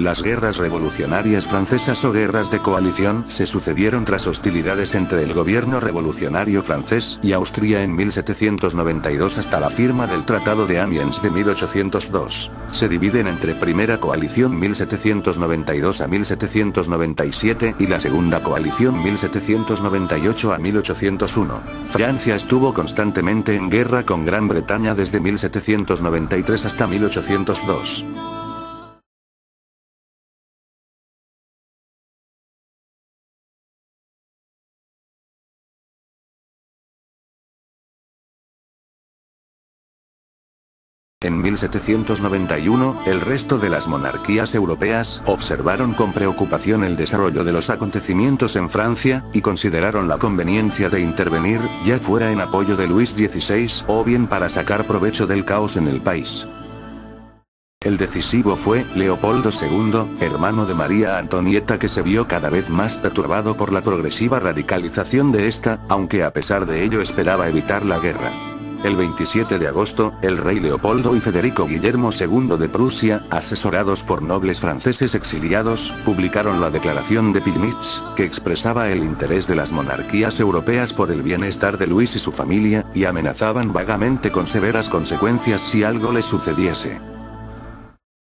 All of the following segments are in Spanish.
Las guerras revolucionarias francesas o guerras de coalición se sucedieron tras hostilidades entre el gobierno revolucionario francés y Austria en 1792 hasta la firma del Tratado de Amiens de 1802. Se dividen entre Primera Coalición 1792 a 1797 y la Segunda Coalición 1798 a 1801. Francia estuvo constantemente en guerra con Gran Bretaña desde 1793 hasta 1802. En 1791, el resto de las monarquías europeas observaron con preocupación el desarrollo de los acontecimientos en Francia, y consideraron la conveniencia de intervenir, ya fuera en apoyo de Luis XVI o bien para sacar provecho del caos en el país. El decisivo fue Leopoldo II, hermano de María Antonieta, que se vio cada vez más perturbado por la progresiva radicalización de esta, aunque a pesar de ello esperaba evitar la guerra. El 27 de agosto, el rey Leopoldo y Federico Guillermo II de Prusia, asesorados por nobles franceses exiliados, publicaron la Declaración de Pillnitz, que expresaba el interés de las monarquías europeas por el bienestar de Luis y su familia, y amenazaban vagamente con severas consecuencias si algo les sucediese.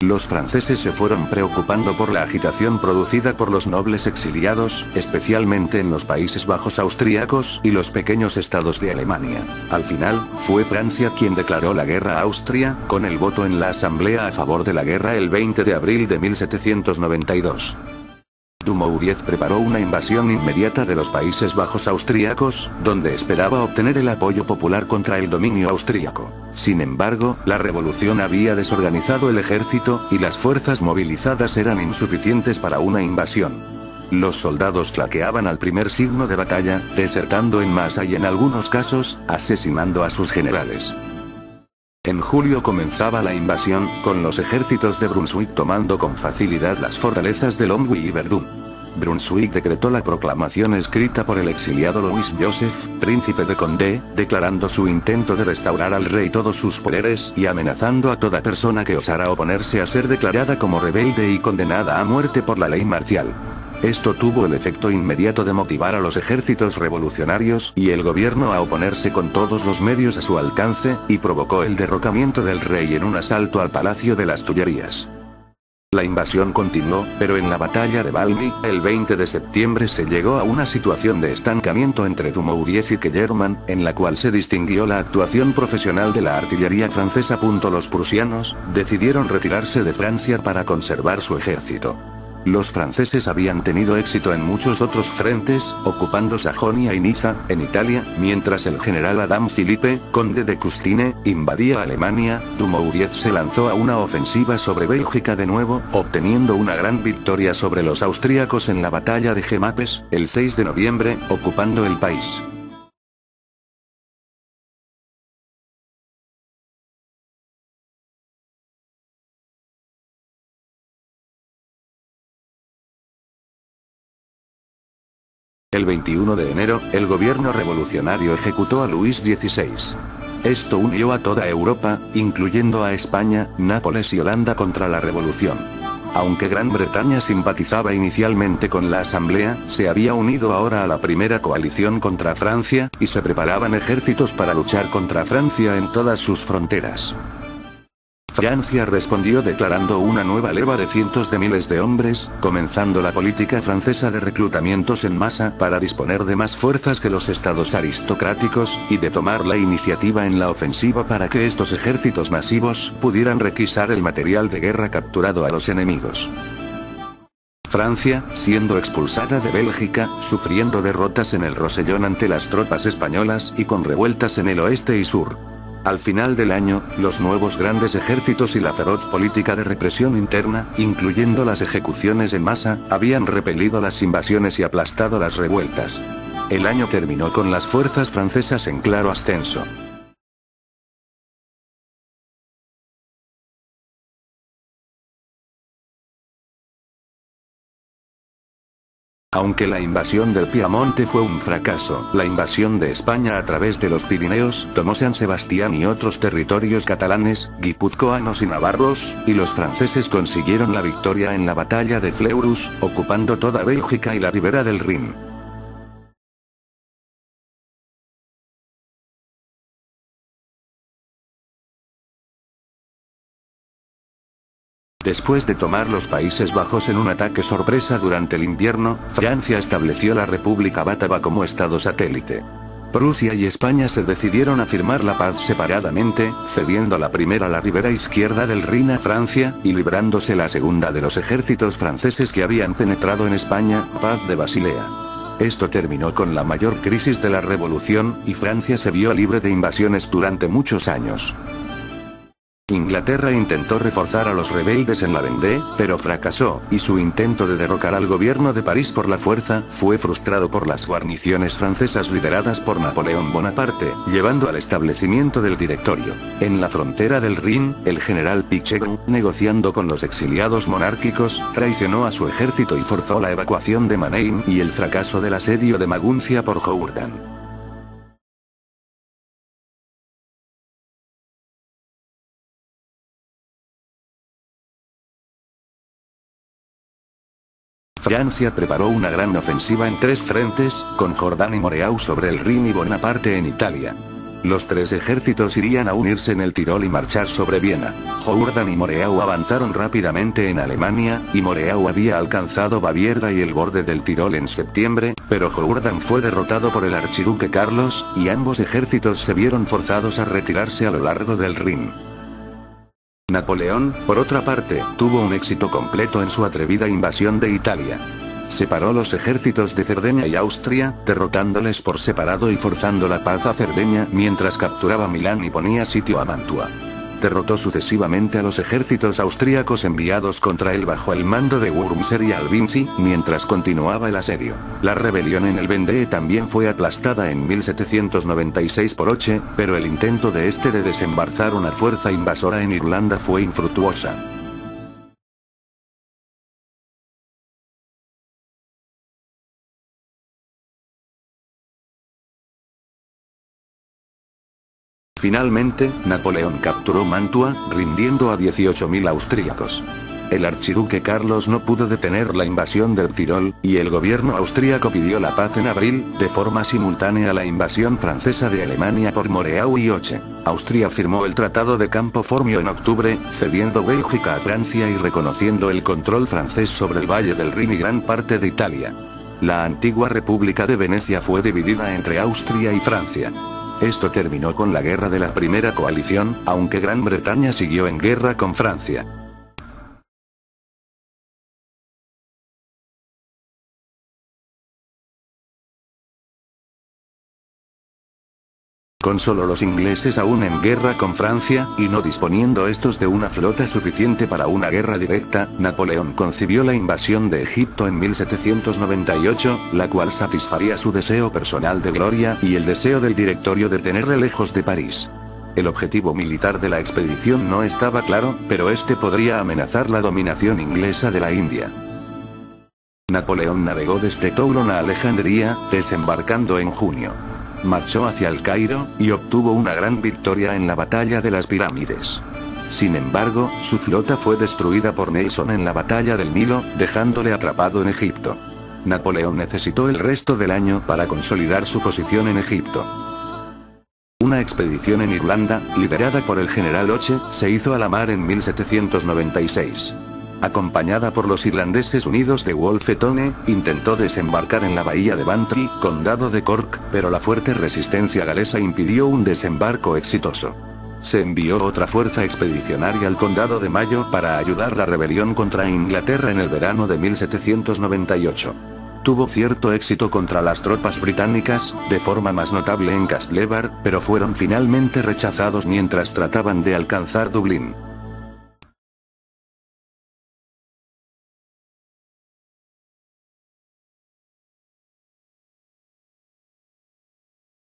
Los franceses se fueron preocupando por la agitación producida por los nobles exiliados, especialmente en los Países Bajos austríacos y los pequeños estados de Alemania. Al final, fue Francia quien declaró la guerra a Austria, con el voto en la Asamblea a favor de la guerra el 20 de abril de 1792. Dumouriez preparó una invasión inmediata de los Países Bajos austríacos, donde esperaba obtener el apoyo popular contra el dominio austríaco. Sin embargo, la revolución había desorganizado el ejército, y las fuerzas movilizadas eran insuficientes para una invasión. Los soldados flaqueaban al primer signo de batalla, desertando en masa y en algunos casos, asesinando a sus generales. En julio comenzaba la invasión, con los ejércitos de Brunswick tomando con facilidad las fortalezas de Longwy y Verdun. Brunswick decretó la proclamación escrita por el exiliado Louis Joseph, príncipe de Condé, declarando su intento de restaurar al rey todos sus poderes y amenazando a toda persona que osara oponerse a ser declarada como rebelde y condenada a muerte por la ley marcial. Esto tuvo el efecto inmediato de motivar a los ejércitos revolucionarios y el gobierno a oponerse con todos los medios a su alcance, y provocó el derrocamiento del rey en un asalto al Palacio de las Tullerías. La invasión continuó, pero en la batalla de Valmy, el 20 de septiembre se llegó a una situación de estancamiento entre Dumouriez y Kellerman, en la cual se distinguió la actuación profesional de la artillería francesa. Los prusianos decidieron retirarse de Francia para conservar su ejército. Los franceses habían tenido éxito en muchos otros frentes, ocupando Sajonia y Niza, en Italia, mientras el general Adam Philippe, conde de Custine, invadía Alemania. Dumouriez se lanzó a una ofensiva sobre Bélgica de nuevo, obteniendo una gran victoria sobre los austríacos en la batalla de Jemappes, el 6 de noviembre, ocupando el país. El 21 de enero, el gobierno revolucionario ejecutó a Luis XVI. Esto unió a toda Europa, incluyendo a España, Nápoles y Holanda contra la revolución. Aunque Gran Bretaña simpatizaba inicialmente con la Asamblea, se había unido ahora a la Primera Coalición contra Francia, y se preparaban ejércitos para luchar contra Francia en todas sus fronteras. Francia respondió declarando una nueva leva de cientos de miles de hombres, comenzando la política francesa de reclutamientos en masa para disponer de más fuerzas que los estados aristocráticos, y de tomar la iniciativa en la ofensiva para que estos ejércitos masivos pudieran requisar el material de guerra capturado a los enemigos. Francia, siendo expulsada de Bélgica, sufriendo derrotas en el Rosellón ante las tropas españolas y con revueltas en el oeste y sur. Al final del año, los nuevos grandes ejércitos y la feroz política de represión interna, incluyendo las ejecuciones en masa, habían repelido las invasiones y aplastado las revueltas. El año terminó con las fuerzas francesas en claro ascenso. Aunque la invasión del Piamonte fue un fracaso, la invasión de España a través de los Pirineos tomó San Sebastián y otros territorios catalanes, guipuzcoanos y navarros, y los franceses consiguieron la victoria en la batalla de Fleurus, ocupando toda Bélgica y la ribera del Rin. Después de tomar los Países Bajos en un ataque sorpresa durante el invierno, Francia estableció la República Bátava como estado satélite. Prusia y España se decidieron a firmar la paz separadamente, cediendo la primera la ribera izquierda del Rin a Francia, y librándose la segunda de los ejércitos franceses que habían penetrado en España, Paz de Basilea. Esto terminó con la mayor crisis de la Revolución, y Francia se vio libre de invasiones durante muchos años. Inglaterra intentó reforzar a los rebeldes en la Vendée, pero fracasó, y su intento de derrocar al gobierno de París por la fuerza, fue frustrado por las guarniciones francesas lideradas por Napoleón Bonaparte, llevando al establecimiento del Directorio. En la frontera del Rin, el general Pichegru, negociando con los exiliados monárquicos, traicionó a su ejército y forzó la evacuación de Mannheim y el fracaso del asedio de Maguncia por Jourdan. Francia preparó una gran ofensiva en tres frentes, con Jourdan y Moreau sobre el Rin y Bonaparte en Italia. Los tres ejércitos irían a unirse en el Tirol y marchar sobre Viena. Jourdan y Moreau avanzaron rápidamente en Alemania, y Moreau había alcanzado Baviera y el borde del Tirol en septiembre, pero Jourdan fue derrotado por el archiduque Carlos, y ambos ejércitos se vieron forzados a retirarse a lo largo del Rin. Napoleón, por otra parte, tuvo un éxito completo en su atrevida invasión de Italia. Separó los ejércitos de Cerdeña y Austria, derrotándoles por separado y forzando la paz a Cerdeña mientras capturaba Milán y ponía sitio a Mantua. Derrotó sucesivamente a los ejércitos austríacos enviados contra él bajo el mando de Wurmser y Albinsey, mientras continuaba el asedio. La rebelión en el Vendée también fue aplastada en 1796 por Hoche, pero el intento de este de desembarazar una fuerza invasora en Irlanda fue infructuosa. Finalmente, Napoleón capturó Mantua, rindiendo a 18.000 austríacos. El archiduque Carlos no pudo detener la invasión del Tirol, y el gobierno austríaco pidió la paz en abril, de forma simultánea a la invasión francesa de Alemania por Moreau y Hoche. Austria firmó el Tratado de Campo Formio en octubre, cediendo Bélgica a Francia y reconociendo el control francés sobre el valle del Rin y gran parte de Italia. La antigua República de Venecia fue dividida entre Austria y Francia. Esto terminó con la guerra de la Primera Coalición, aunque Gran Bretaña siguió en guerra con Francia. Con solo los ingleses aún en guerra con Francia, y no disponiendo estos de una flota suficiente para una guerra directa, Napoleón concibió la invasión de Egipto en 1798, la cual satisfaría su deseo personal de gloria, y el deseo del Directorio de tenerle lejos de París. El objetivo militar de la expedición no estaba claro, pero este podría amenazar la dominación inglesa de la India. Napoleón navegó desde Toulon a Alejandría, desembarcando en junio. Marchó hacia el Cairo, y obtuvo una gran victoria en la batalla de las pirámides. Sin embargo, su flota fue destruida por Nelson en la batalla del Nilo, dejándole atrapado en Egipto. Napoleón necesitó el resto del año para consolidar su posición en Egipto. Una expedición en Irlanda, liderada por el general Hoche, se hizo a la mar en 1796. Acompañada por los irlandeses unidos de Wolfetone, intentó desembarcar en la bahía de Bantry, condado de Cork, pero la fuerte resistencia galesa impidió un desembarco exitoso. Se envió otra fuerza expedicionaria al condado de Mayo para ayudar la rebelión contra Inglaterra en el verano de 1798. Tuvo cierto éxito contra las tropas británicas, de forma más notable en Castlebar, pero fueron finalmente rechazados mientras trataban de alcanzar Dublín.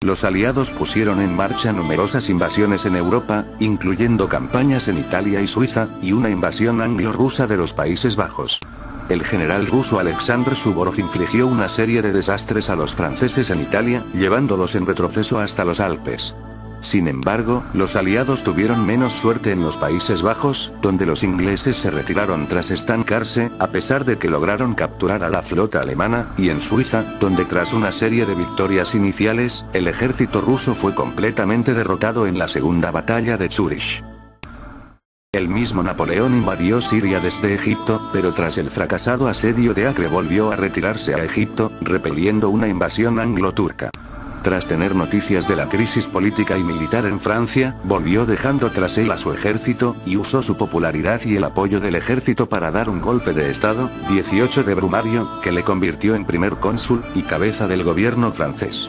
Los aliados pusieron en marcha numerosas invasiones en Europa, incluyendo campañas en Italia y Suiza, y una invasión anglo-rusa de los Países Bajos. El general ruso Alexander Suvorov infligió una serie de desastres a los franceses en Italia, llevándolos en retroceso hasta los Alpes. Sin embargo, los aliados tuvieron menos suerte en los Países Bajos, donde los ingleses se retiraron tras estancarse, a pesar de que lograron capturar a la flota alemana, y en Suiza, donde tras una serie de victorias iniciales, el ejército ruso fue completamente derrotado en la segunda batalla de Zúrich. El mismo Napoleón invadió Siria desde Egipto, pero tras el fracasado asedio de Acre volvió a retirarse a Egipto, repeliendo una invasión anglo-turca. Tras tener noticias de la crisis política y militar en Francia, volvió dejando tras él a su ejército, y usó su popularidad y el apoyo del ejército para dar un golpe de estado, 18 de Brumario, que le convirtió en primer cónsul, y cabeza del gobierno francés.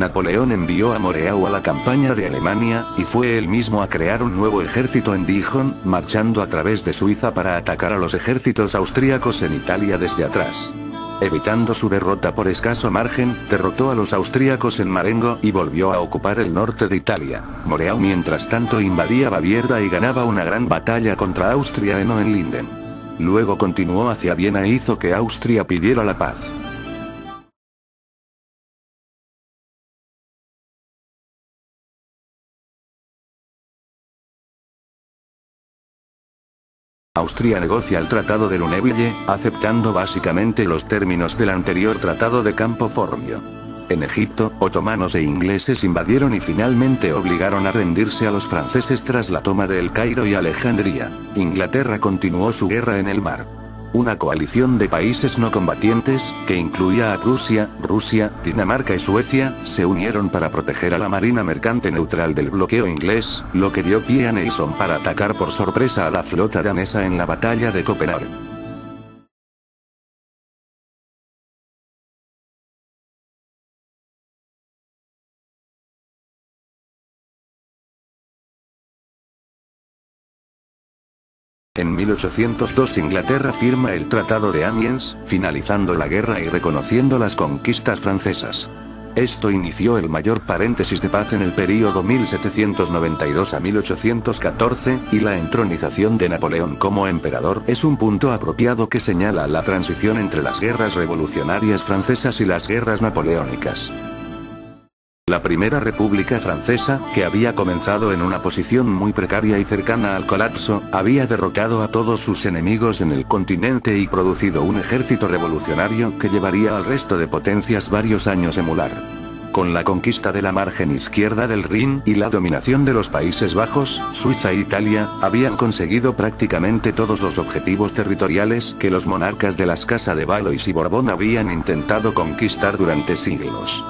Napoleón envió a Moreau a la campaña de Alemania, y fue él mismo a crear un nuevo ejército en Dijon, marchando a través de Suiza para atacar a los ejércitos austríacos en Italia desde atrás. Evitando su derrota por escaso margen, derrotó a los austríacos en Marengo y volvió a ocupar el norte de Italia. Moreau mientras tanto invadía Baviera y ganaba una gran batalla contra Austria en Hohenlinden. Luego continuó hacia Viena e hizo que Austria pidiera la paz. Austria negocia el Tratado de Lunéville, aceptando básicamente los términos del anterior Tratado de Campo Formio. En Egipto, otomanos e ingleses invadieron y finalmente obligaron a rendirse a los franceses tras la toma de El Cairo y Alejandría. Inglaterra continuó su guerra en el mar. Una coalición de países no combatientes, que incluía a Prusia, Rusia, Dinamarca y Suecia, se unieron para proteger a la marina mercante neutral del bloqueo inglés, lo que dio pie a Nelson para atacar por sorpresa a la flota danesa en la batalla de Copenhague. En 1802 Inglaterra firma el Tratado de Amiens, finalizando la guerra y reconociendo las conquistas francesas. Esto inició el mayor paréntesis de paz en el período 1792 a 1814, y la entronización de Napoleón como emperador es un punto apropiado que señala la transición entre las guerras revolucionarias francesas y las guerras napoleónicas. La Primera República Francesa, que había comenzado en una posición muy precaria y cercana al colapso, había derrotado a todos sus enemigos en el continente y producido un ejército revolucionario que llevaría al resto de potencias varios años emular. Con la conquista de la margen izquierda del Rin y la dominación de los Países Bajos, Suiza e Italia, habían conseguido prácticamente todos los objetivos territoriales que los monarcas de las Casa de Valois y Borbón habían intentado conquistar durante siglos.